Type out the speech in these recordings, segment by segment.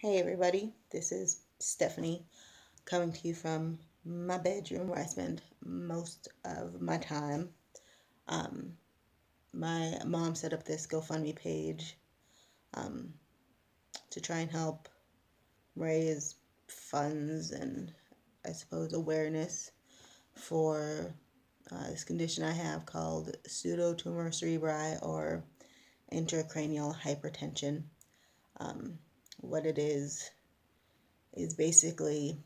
Hey everybody, this is Stephanie coming to you from my bedroom where I spend most of my time. Um, my mom set up this GoFundMe page um, to try and help raise funds and I suppose awareness for this condition I have called Pseudotumor Cerebri or intracranial hypertension. Um, what it is basically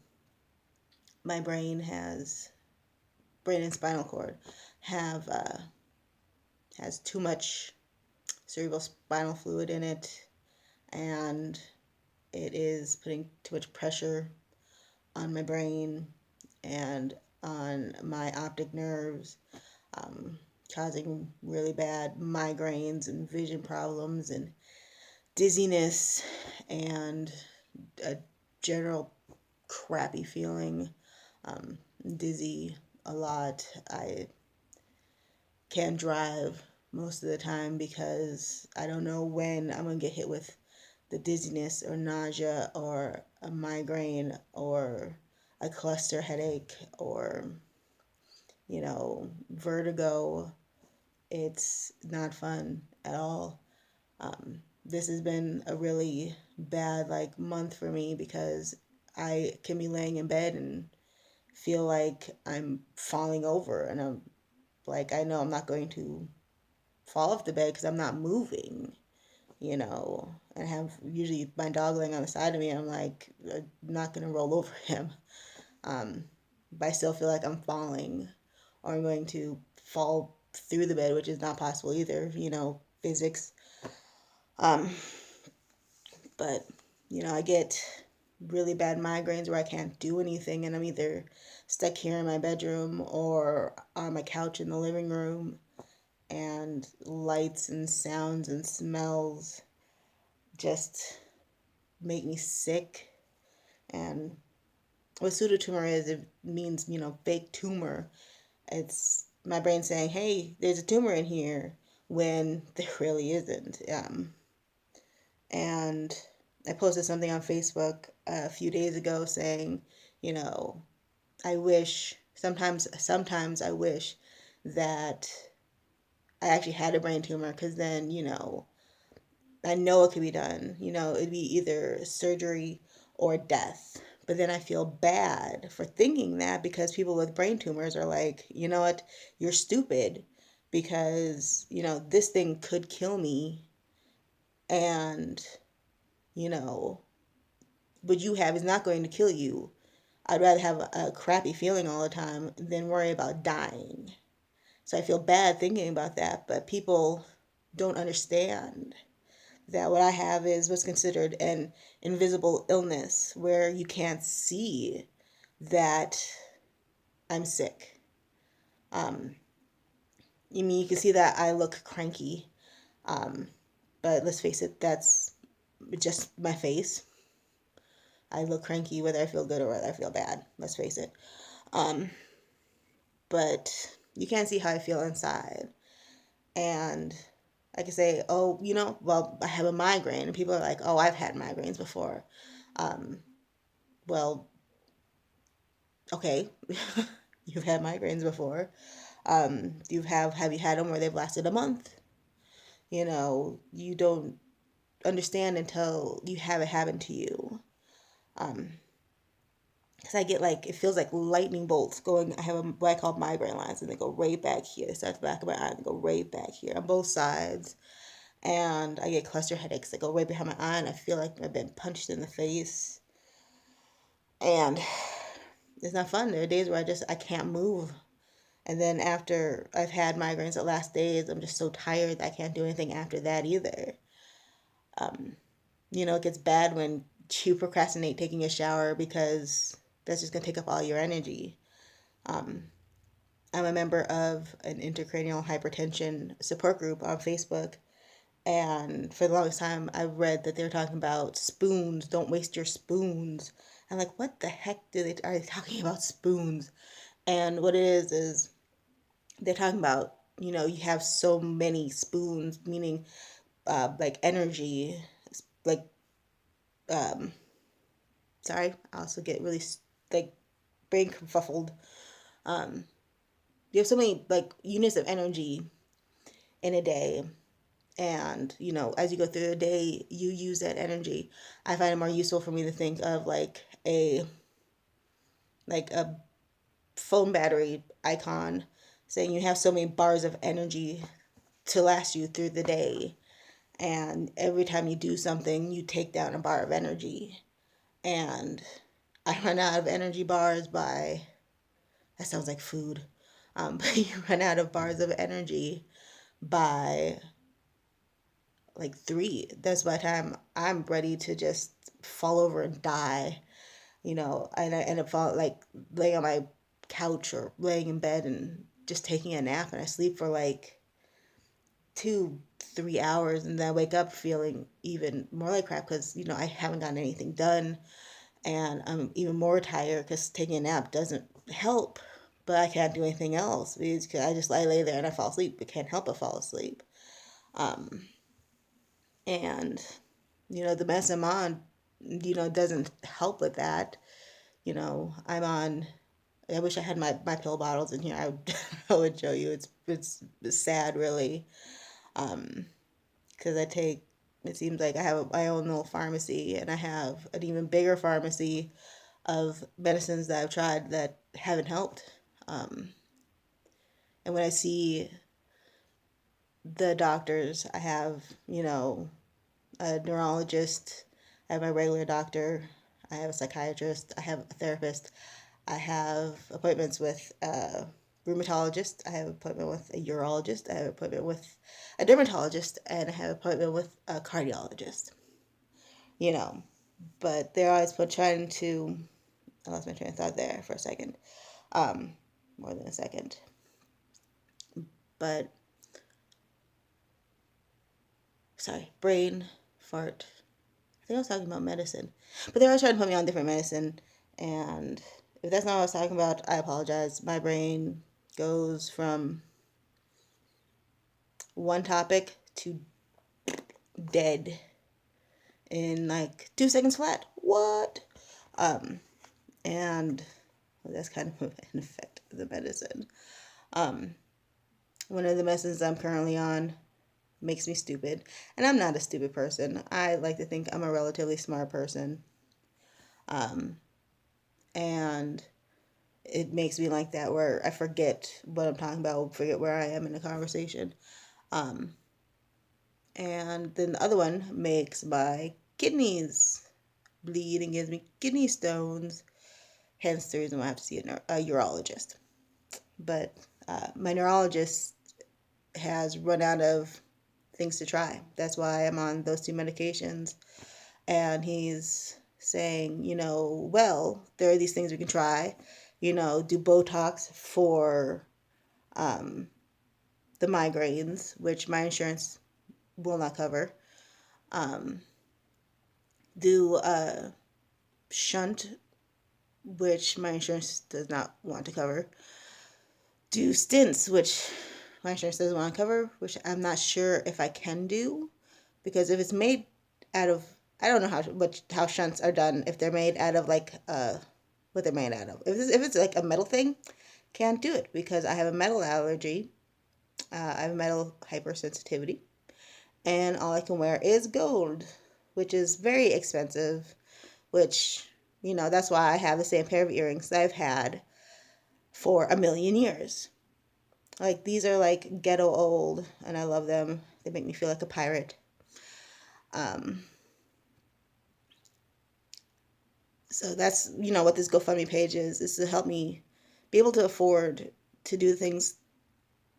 my brain and spinal cord have has too much cerebral spinal fluid in it, and it is putting too much pressure on my brain and on my optic nerves, um, causing really bad migraines and vision problems and dizziness and a general crappy feeling, um, dizzy a lot. I can't drive most of the time because I don't know when I'm gonna get hit with the dizziness or nausea or a migraine or a cluster headache or, vertigo. It's not fun at all. This has been a really bad month for me because I can be laying in bed and feel like I'm falling over and I'm I know I'm not going to fall off the bed because I'm not moving, and I have usually my dog laying on the side of me and I'm I'm not going to roll over him. Um, but I still feel like I'm falling or I'm going to fall through the bed, which is not possible either, physics. Um, but, I get really bad migraines where I can't do anything and I'm either stuck here in my bedroom or on my couch in the living room, and lights and sounds and smells just make me sick. And what pseudotumor is, it means, fake tumor. It's my brain saying, hey, there's a tumor in here when there really isn't. And I posted something on Facebook a few days ago saying, you know, I wish sometimes I wish that I actually had a brain tumor because then, I know it could be done. It'd be either surgery or death. But then I feel bad for thinking that because people with brain tumors are like, you know what, you're stupid because, this thing could kill me and, you know, what you have is not going to kill you. I'd rather have a crappy feeling all the time than worry about dying. So I feel bad thinking about that, but people don't understand that what I have is what's considered an invisible illness where you can't see that I'm sick. Um, you can see that I look cranky, um, but let's face it, that's just my face. I look cranky whether I feel good or whether I feel bad. Let's face it. Um, but you can't see how I feel inside. And I can say, oh, well, I have a migraine. And people are like, oh, I've had migraines before. Um, well, okay, you've had migraines before. Have you had them where they've lasted a month? You don't understand until you have it happen to you. Um, because I get it feels like lightning bolts going. I have what I call migraine lines, and they go right back here. They start at the back of my eye and they go right back here on both sides. And I get cluster headaches that go right behind my eye, and I feel like I've been punched in the face. And it's not fun. There are days where I can't move. And then after I've had migraines the last days, I'm just so tired that I can't do anything after that either. Um, it gets bad when you procrastinate taking a shower because that's just going to take up all your energy. Um, I'm a member of an intracranial hypertension support group on Facebook. And for the longest time, I read that they were talking about spoons. Don't waste your spoons. I'm like, what the heck are they talking about spoons? And what it is they're talking about, you have so many spoons, meaning like energy, like Sorry, I also get really like brain kerfuffled. Um, you have so many like units of energy in a day, and as you go through the day, you use that energy. I find it more useful for me to think of like a phone battery icon saying you have so many bars of energy to last you through the day, and every time you do something you take down a bar of energy. And I run out of energy bars by, that sounds like food, but you run out of bars of energy by like 3. That's by the time I'm ready to just fall over and die, and I end up like laying on my couch or laying in bed and just taking a nap, and I sleep for like 2-3 hours, and then I wake up feeling even more like crap because I haven't gotten anything done, and I'm even more tired because taking a nap doesn't help. But I can't do anything else because I just lay there and I fall asleep. But can't help but fall asleep. Um, and the mess I'm on, doesn't help with that. I'm on. I wish I had my pill bottles in here. I would I would show you. It's sad, really. Because I take. It seems like I have my own little pharmacy, and I have an even bigger pharmacy of medicines that I've tried that haven't helped. Um, and when I see the doctors, I have, a neurologist, I have my regular doctor, I have a psychiatrist, I have a therapist, I have appointments with a rheumatologist, I have an appointment with a urologist, I have an appointment with a dermatologist, and I have an appointment with a cardiologist, you know. But they're always trying to, I lost my train of thought there for a second, um, more than a second. But, sorry, brain, fart. I think I was talking about medicine. But they're always trying to put me on different medicine. And if that's not what I was talking about, I apologize. My brain goes from one topic to dead in like 2 seconds flat. What? Um, and that's kind of an effect of the medicine. Um, one of the medicines I'm currently on makes me stupid. And I'm not a stupid person. I like to think I'm a relatively smart person. Um, and it makes me like that where I forget what I'm talking about, forget where I am in the conversation. Um, and then the other one makes my kidneys bleed and gives me kidney stones. Hence the reason why I have to see a urologist. But my neurologist has run out of things to try. That's why I'm on those 2 medications. And he's saying, well, there are these things we can try. Do Botox for um, the migraines, which my insurance will not cover. Um, do shunt, which my insurance does not want to cover. Do stints, which my insurance doesn't want to cover, which I'm not sure if I can do, because if it's made out of, I don't know how shunts are done, if they're made out of like what they're made out of. If it's like a metal thing, can't do it because I have a metal allergy. I have a metal hypersensitivity, and all I can wear is gold, which is very expensive, which, that's why I have the same pair of earrings that I've had for a million years. Like, these are like ghetto old, and I love them. They make me feel like a pirate. Um, so that's, what this GoFundMe page is to help me be able to afford to do things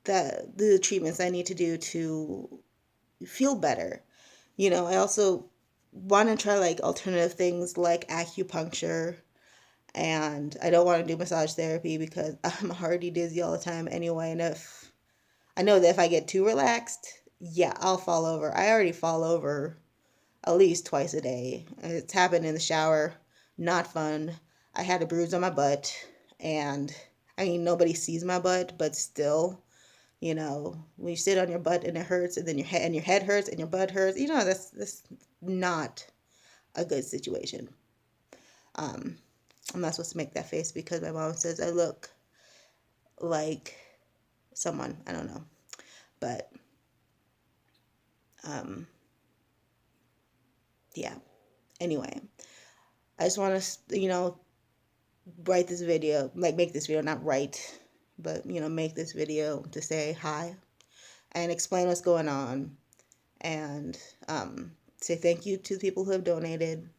that the treatments I need to do to feel better. I also want to try like alternative things like acupuncture, and I don't want to do massage therapy because I'm already dizzy all the time anyway. And if I know that if I get too relaxed, yeah, I'll fall over. I already fall over at least twice a day. It's happened in the shower. Not fun. I had a bruise on my butt, and I mean, nobody sees my butt, but still, when you sit on your butt and it hurts, and then your head hurts and your butt hurts, that's not a good situation. Um, I'm not supposed to make that face because my mom says I look like someone. I don't know. But, um, yeah. Anyway, I just want to, write this video, like make this video, not write, but, make this video to say hi and explain what's going on and say thank you to the people who have donated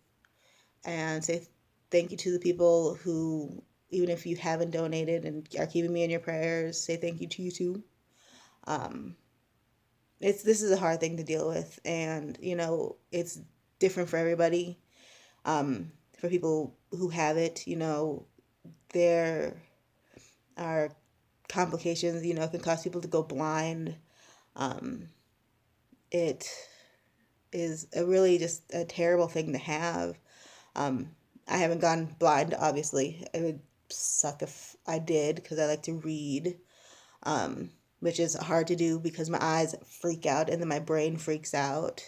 and say thank you to the people who, even if you haven't donated and are keeping me in your prayers, say thank you to you too. Um, this is a hard thing to deal with, and it's different for everybody. For people who have it, there are complications. It can cause people to go blind. Um, it is a really just a terrible thing to have. Um, I haven't gone blind, obviously. It would suck if I did because I like to read, which is hard to do because my eyes freak out and then my brain freaks out.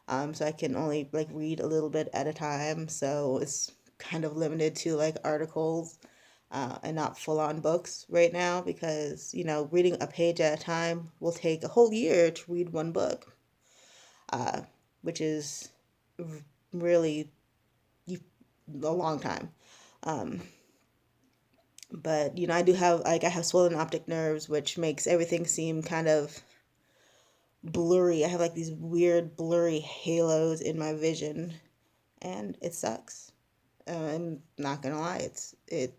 So I can only like read a little bit at a time. So it's kind of limited to like articles and not full on books right now because, reading a page at a time will take a whole year to read one book, uh, which is really a long time. Um, but I do have I have swollen optic nerves, which makes everything seem kind of blurry. I have like these weird blurry halos in my vision, and it sucks. I'm not gonna lie, it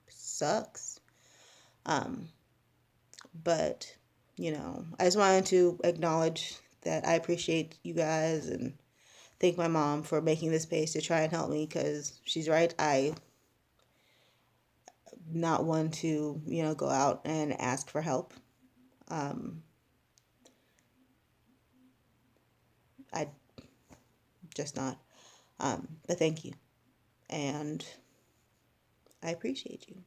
sucks. Um, but I just wanted to acknowledge that I appreciate you guys and thank my mom for making this space to try and help me because she's right. I not one to go out and ask for help. Um, I just not. But thank you, and I appreciate you.